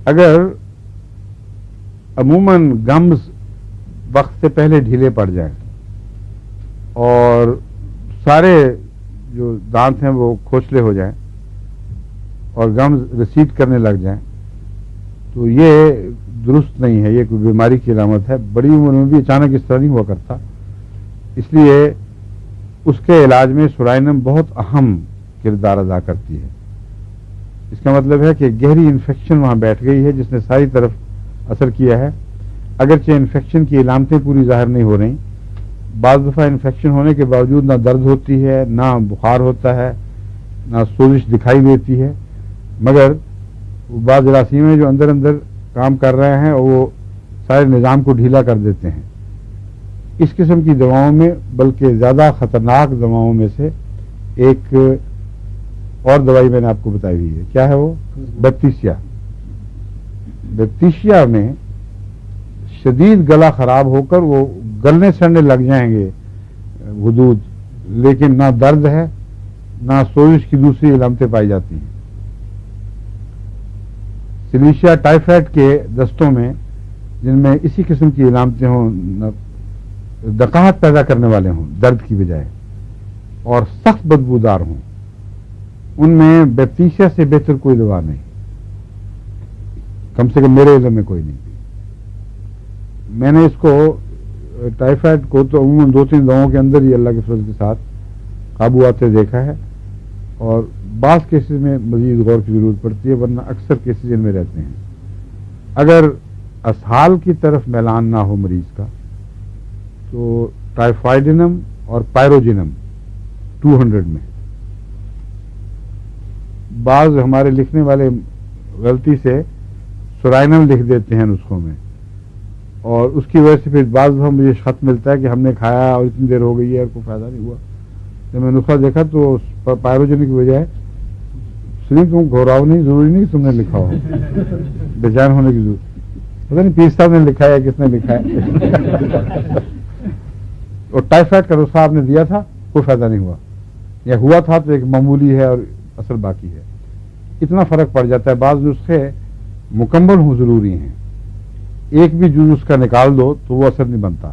اگر عموماً گمز وقت سے پہلے ڈھیلے پڑ جائیں اور سارے جو دانت ہیں وہ کھوچلے ہو جائیں اور گمز ریسیڈ کرنے لگ جائیں تو یہ درست نہیں ہے، یہ کوئی بیماری کی علامت ہے۔ بڑی عمر میں بھی اچانک اس طرح نہیں ہوا کرتا، اس لیے اس کے علاج میں سورائنم بہت اہم کردار ادا کرتی ہے۔ اس کا مطلب ہے کہ گہری انفیکشن وہاں بیٹھ گئی ہے جس نے ساری طرف اثر کیا ہے۔ اگرچہ انفیکشن کی علامتیں پوری ظاہر نہیں ہو رہی، بعض دفعہ انفیکشن ہونے کے باوجود نہ درد ہوتی ہے، نہ بخار ہوتا ہے، نہ سوزش دکھائی دیتی ہے، مگر بعض جراثیم ہیں جو اندر اندر کام کر رہے ہیں اور وہ سارے نظام کو ڈھیلا کر دیتے ہیں۔ اس قسم کی دواؤں میں بلکہ زیادہ خطرناک دواؤں میں سے ایک اور دوائی میں نے آپ کو بتائی ہوئی ہے، کیا ہے وہ؟ بیپتیسیا۔ بیپتیسیا میں شدید گلا خراب ہو کر وہ گلنے سڑنے لگ جائیں گے غدود، لیکن نہ درد ہے نہ سوزش کی دوسری علامتیں پائی جاتی ہیں۔ سلیشیا ٹائیفائڈ کے دستوں میں جن میں اسی قسم کی علامتیں ہوں، دقاہت پیدا کرنے والے ہوں درد کی بجائے اور سخت بدبودار ہوں، ان میں بیپتیسیا سے بہتر کوئی دوا نہیں، کم سے کم میرے علم میں کوئی نہیں۔ میں نے اس کو ٹائیفائڈ کو تو عموماً 2-3 دواؤں کے اندر ہی اللہ کے فضل کے ساتھ قابو آتے دیکھا ہے، اور بعض کیسز میں مزید غور کی ضرورت پڑتی ہے، ورنہ اکثر کیسز ان میں رہتے ہیں۔ اگر اسہال کی طرف میلان نہ ہو مریض کا تو ٹائیفائڈینم اور پائروجینم 200 میں، بعض ہمارے لکھنے والے غلطی سے سورائنم لکھ دیتے ہیں نسخوں میں، اور اس کی وجہ سے پھر بعض دفعہ مجھے خط ملتا ہے کہ ہم نے کھایا اور اتنی دیر ہو گئی ہے اور کوئی فائدہ نہیں ہوا۔ جب میں نسخہ دیکھا تو پائروجینک کی بجائے سنی تم گھبراؤ نہیں، ضروری نہیں کہ تم نے لکھا ہو، بے چین ہونے کی ضرورت، پتہ نہیں پیر صاحب نے لکھا ہے کس نے لکھا ہے۔ اور ٹائیفائڈ کا نسخہ آپ نے دیا تھا، کوئی فائدہ نہیں ہوا، یا ہوا تھا تو ایک معمولی ہے اور اثر باقی ہے۔ اتنا فرق پڑ جاتا ہے۔ بعض نسخے مکمل ہوں ضروری ہیں، ایک بھی جز اس کا نکال دو تو وہ اثر نہیں بنتا۔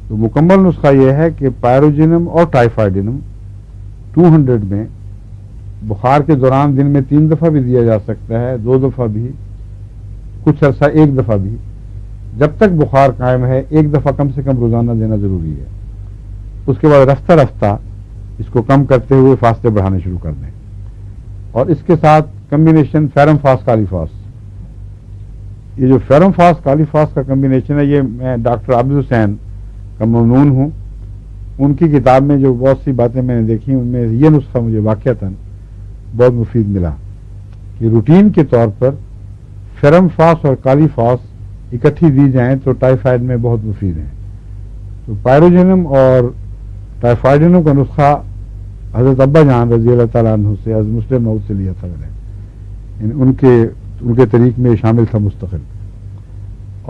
تو مکمل نسخہ یہ ہے کہ پائروجینم اور ٹائیفائڈینم 200 میں بخار کے دوران دن میں 3 دفعہ بھی دیا جا سکتا ہے، 2 دفعہ بھی، کچھ عرصہ 1 دفعہ بھی، جب تک بخار قائم ہے 1 دفعہ کم سے کم روزانہ دینا ضروری ہے۔ اس کے بعد رفتہ رفتہ اس کو کم کرتے ہوئے فاصلے بڑھانے شروع کر دیں، اور اس کے ساتھ کمبینیشن فیرم فاس کالی فاس۔ یہ جو فیرم فاس کالی فاس کا کمبینیشن ہے، یہ میں ڈاکٹر عابد حسین کا ممنون ہوں، ان کی کتاب میں جو بہت سی باتیں میں نے دیکھی ان میں یہ نسخہ مجھے واقعتاً بہت مفید ملا کہ روٹین کے طور پر فیرم فاس اور کالی فاس اکٹھی دی جائیں تو ٹائیفائڈ میں بہت مفید ہیں۔ تو پائروجینم اور ٹائیفائڈینم کا نسخہ حضرت ابا جان رضی اللہ تعالیٰ عنہ سے، حضرت مسلم موعود سے لیا تھا میں نے، یعنی ان کے طریق میں شامل تھا مستقل۔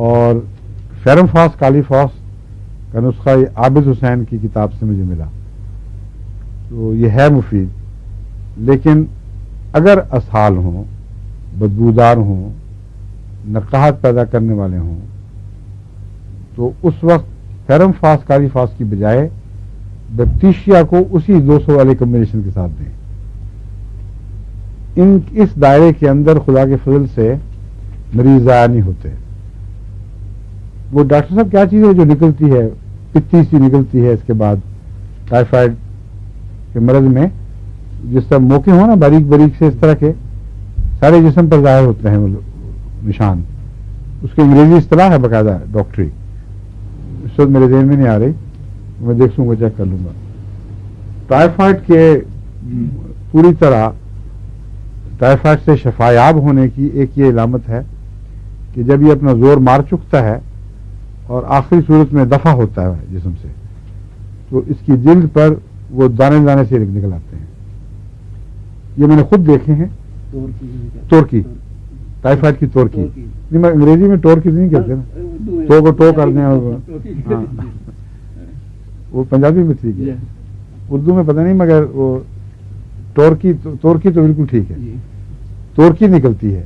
اور فیرم فاس کالی فاس کا نسخہ عابد حسین کی کتاب سے مجھے ملا، تو یہ ہے مفید۔ لیکن اگر اسہال ہوں، بدبودار ہوں، نقاہت پیدا کرنے والے ہوں، تو اس وقت فیرم فاس کالی فاس کی بجائے بیپتیسیا کو اسی 200 والے کمبینیشن کے ساتھ دیں۔ اس دائرے کے اندر خدا کے فضل سے مریض ضائع نہیں ہوتے۔ وہ ڈاکٹر صاحب کیا چیز ہے جو نکلتی ہے، پتی سی نکلتی ہے اس کے بعد ٹائیفائڈ کے مرض میں، جس طرح موقع ہو نا باریک باریک سے، اس طرح کے سارے جسم پر ظاہر ہوتے ہیں وہ نشان، اس کی انگریزی اصطلاح ہے باقاعدہ ڈاکٹری، اس وقت میرے ذہن میں نہیں آ رہی، میں دیکھ لوں گا، چیک کر لوں گا۔ ٹائیفائڈ کے پوری طرح ٹائیفائڈ سے شفایاب ہونے کی ایک یہ علامت ہے کہ جب یہ اپنا زور مار چکتا ہے اور آخری صورت میں دفع ہوتا ہے جسم سے، تو اس کی جلد پر وہ دانے دانے سے نکل آتے ہیں۔ یہ میں نے خود دیکھے ہیں۔ تورکی، ٹائیفائڈ کی تورکی، نہیں میں انگریزی میں ٹورکی نہیں کہتے نا، تو کو ٹو کر دیں، اور وہ پنجابی میں ٹھیک ہے، اردو میں پتہ نہیں، مگر وہ تورکی تو بالکل ٹھیک ہے، تورکی نکلتی ہے۔